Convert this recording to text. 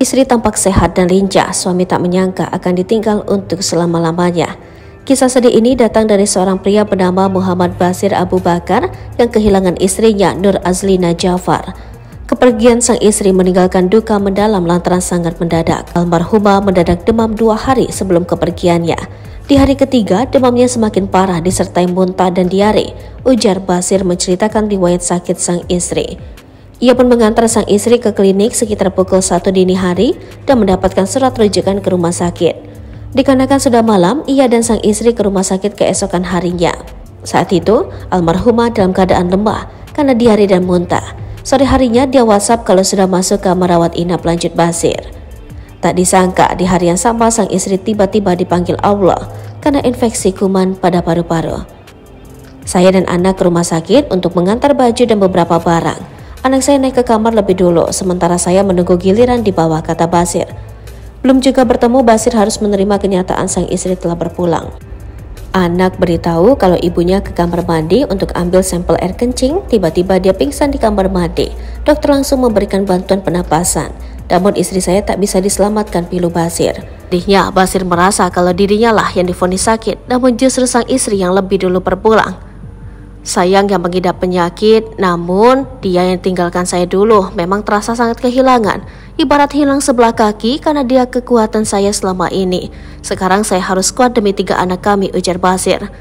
Istri tampak sehat dan lincah, suami tak menyangka akan ditinggal untuk selama-lamanya. Kisah sedih ini datang dari seorang pria bernama Muhammad Basir Abu Bakar yang kehilangan istrinya Nur Azlina Jafar. Kepergian sang istri meninggalkan duka mendalam lantaran sangat mendadak. Almarhumah mendadak demam 2 hari sebelum kepergiannya. Di hari ketiga, demamnya semakin parah disertai muntah dan diare, ujar Basir menceritakan riwayat sakit sang istri. Ia pun mengantar sang istri ke klinik sekitar pukul 1 dini hari dan mendapatkan surat rujukan ke rumah sakit. Dikarenakan sudah malam, ia dan sang istri ke rumah sakit keesokan harinya. Saat itu, almarhumah dalam keadaan lemah karena diare dan muntah. Sore harinya dia WhatsApp kalau sudah masuk kamar rawat inap, lanjut Basir. Tak disangka di hari yang sama sang istri tiba-tiba dipanggil Allah karena infeksi kuman pada paru-paru. Saya dan anak ke rumah sakit untuk mengantar baju dan beberapa barang. Anak saya naik ke kamar lebih dulu, sementara saya menunggu giliran di bawah, kata Basir. Belum juga bertemu, Basir harus menerima kenyataan sang istri telah berpulang. Anak beritahu kalau ibunya ke kamar mandi untuk ambil sampel air kencing, tiba-tiba dia pingsan di kamar mandi. Dokter langsung memberikan bantuan pernapasan. Namun istri saya tak bisa diselamatkan, pilu Basir. Sedihnya, Basir merasa kalau dirinya lah yang divonis sakit, namun justru sang istri yang lebih dulu berpulang. Sayang yang mengidap penyakit, namun dia yang tinggalkan saya dulu memang terasa sangat kehilangan. Ibarat hilang sebelah kaki karena dia kekuatan saya selama ini. Sekarang saya harus kuat demi 3 anak kami, ujar Basir.